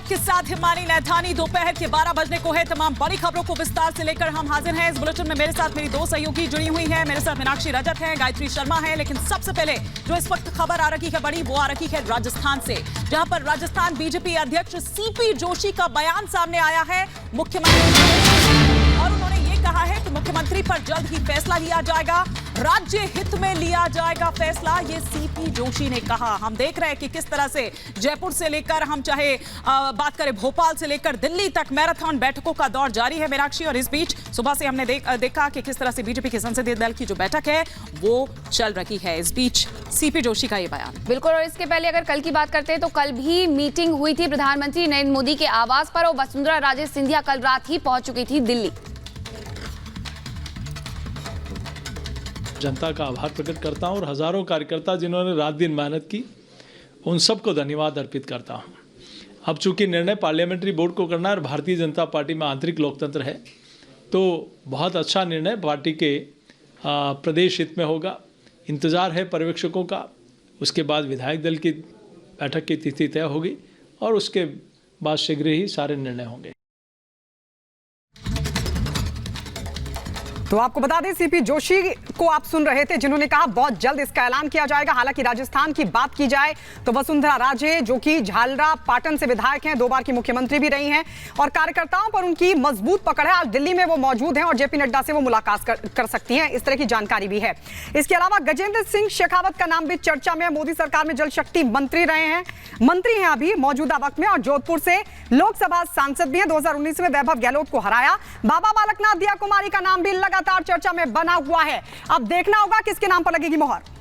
आपके साथ हिमानी नैथानी। दोपहर के 12 बजने को है। तमाम बड़ी खबरों को विस्तार से लेकर हम हाजिर हैं। इस बुलेटिन में मेरे साथ मेरी दो सहयोगी जुड़ी हुई हैं। मेरे साथ मीनाक्षी रजत हैं, गायत्री शर्मा है। लेकिन सबसे पहले जो इस वक्त खबर आ रही है बड़ी, वो आ रही है राजस्थान से, जहां पर राजस्थान बीजेपी अध्यक्ष सीपी जोशी का बयान सामने आया है। मुख्यमंत्री और उन्होंने ये कहा है कि मुख्यमंत्री पर जल्द ही फैसला लिया जाएगा, राज्य हित में लिया जाएगा फैसला, ये सीपी जोशी ने कहा। हम देख रहे हैं कि किस तरह से जयपुर से लेकर हम चाहे बात करें भोपाल से लेकर दिल्ली तक मैराथन बैठकों का दौर जारी है मीनाक्षी। और इस बीच सुबह से हमने देखा कि किस तरह से बीजेपी के संसदीय दल की जो बैठक है वो चल रही है। इस बीच सीपी जोशी का ये बयान। बिल्कुल, और इसके पहले अगर कल की बात करते हैं तो कल भी मीटिंग हुई थी प्रधानमंत्री नरेंद्र मोदी के आवास पर, और वसुंधरा राजे सिंधिया कल रात ही पहुंच चुकी थी दिल्ली। जनता का आभार प्रकट करता हूं और हजारों कार्यकर्ता जिन्होंने रात दिन मेहनत की, उन सबको धन्यवाद अर्पित करता हूं। अब चूंकि निर्णय पार्लियामेंट्री बोर्ड को करना है और भारतीय जनता पार्टी में आंतरिक लोकतंत्र है, तो बहुत अच्छा निर्णय पार्टी के प्रदेश हित में होगा। इंतज़ार है पर्यवेक्षकों का, उसके बाद विधायक दल की बैठक की तिथि तय होगी और उसके बाद शीघ्र ही सारे निर्णय होंगे। तो आपको बता दें, सीपी जोशी को आप सुन रहे थे, जिन्होंने कहा बहुत जल्द इसका ऐलान किया जाएगा। हालांकि राजस्थान की बात की जाए तो वसुंधरा राजे, जो कि झालरा पाटन से विधायक हैं, 2 बार की मुख्यमंत्री भी रही हैं, और कार्यकर्ताओं पर उनकी मजबूत पकड़ है। आज दिल्ली में वो मौजूद हैं और जेपी नड्डा से वो मुलाकात कर सकती हैं, इस तरह की जानकारी भी है। इसके अलावा गजेंद्र सिंह शेखावत का नाम भी चर्चा में। मोदी सरकार में जल शक्ति मंत्री रहे हैं, मंत्री हैं अभी मौजूदा वक्त में, और जोधपुर से लोकसभा सांसद भी हैं। 2019 में वैभव गहलोत को हराया। बाबा बालकनाथ, दिया कुमारी का नाम भी लगातार चर्चा में बना हुआ है। अब देखना होगा किसके नाम पर लगेगी मोहर।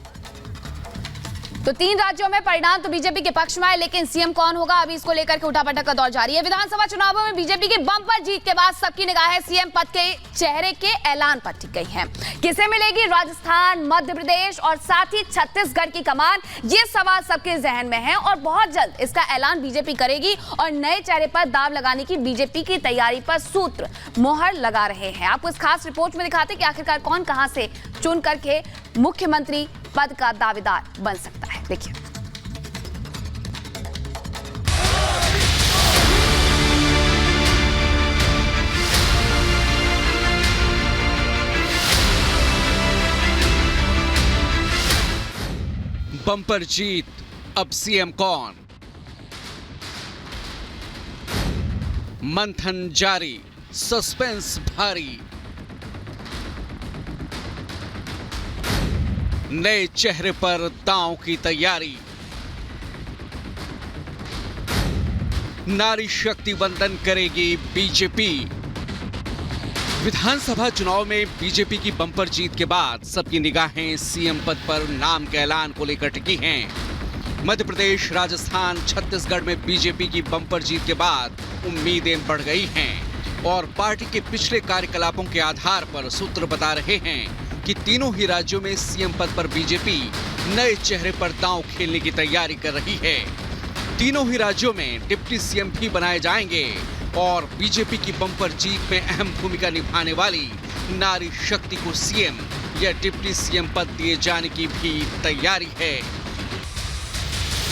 तो 3 राज्यों में परिणाम तो बीजेपी के पक्ष में है, लेकिन सीएम कौन होगा, अभी इसको लेकर के उठापटक का दौर जारी है। विधानसभा चुनावों में बीजेपी की बम्पर जीत के बाद सबकी निगाहें सीएम पद के चेहरे के ऐलान पर टिक गई हैं। किसे मिलेगी राजस्थान, मध्य प्रदेश और साथ ही छत्तीसगढ़ की कमान, ये सवाल सबके जहन में है। और बहुत जल्द इसका ऐलान बीजेपी करेगी और नए चेहरे पर दाव लगाने की बीजेपी की तैयारी पर सूत्र मोहर लगा रहे हैं। आपको इस खास रिपोर्ट में दिखाते कि आखिरकार कौन कहां से चुन करके मुख्यमंत्री पद का दावेदार बन सकता है। देखिए, बम्पर जीत, अब सीएम कौन? मंथन जारी, सस्पेंस भारी। नए चेहरे पर दांव की तैयारी। नारी शक्ति वंदन करेगी बीजेपी। विधानसभा चुनाव में बीजेपी की बम्पर जीत के बाद सबकी निगाहें सीएम पद पर नाम के ऐलान को लेकर टिकी हैं। मध्य प्रदेश, राजस्थान, छत्तीसगढ़ में बीजेपी की बम्पर जीत के बाद उम्मीदें बढ़ गई हैं और पार्टी के पिछले कार्यकलापों के आधार पर सूत्र बता रहे हैं कि तीनों ही राज्यों में सीएम पद पर बीजेपी नए चेहरे पर दांव खेलने की तैयारी कर रही है। तीनों ही राज्यों में डिप्टी सीएम भी बनाए जाएंगे और बीजेपी की बम्पर जीत में अहम भूमिका निभाने वाली नारी शक्ति को सीएम या डिप्टी सीएम पद दिए जाने की भी तैयारी है।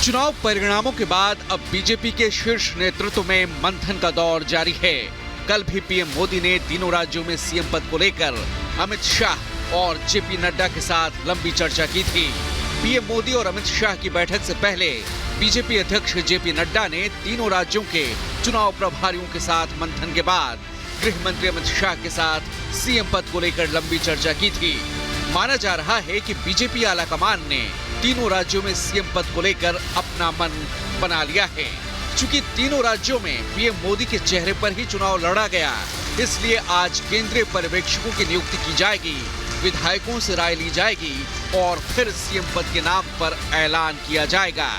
चुनाव परिणामों के बाद अब बीजेपी के शीर्ष नेतृत्व में मंथन का दौर जारी है। कल भी पीएम मोदी ने तीनों राज्यों में सीएम पद को लेकर अमित शाह और जेपी नड्डा के साथ लंबी चर्चा की थी। पीएम मोदी और अमित शाह की बैठक से पहले बीजेपी अध्यक्ष जेपी नड्डा ने तीनों राज्यों के चुनाव प्रभारियों के साथ मंथन के बाद गृह मंत्री अमित शाह के साथ सीएम पद को लेकर लंबी चर्चा की थी। माना जा रहा है कि बीजेपी आलाकमान ने तीनों राज्यों में सीएम पद को लेकर अपना मन बना लिया है। चूंकि तीनों राज्यों में पीएम मोदी के चेहरे पर ही चुनाव लड़ा गया, इसलिए आज केंद्रीय पर्यवेक्षकों की नियुक्ति की जाएगी, विधायकों से राय ली जाएगी और फिर सीएम पद के नाम पर ऐलान किया जाएगा।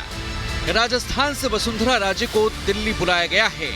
राजस्थान से वसुंधरा राजे को दिल्ली बुलाया गया है।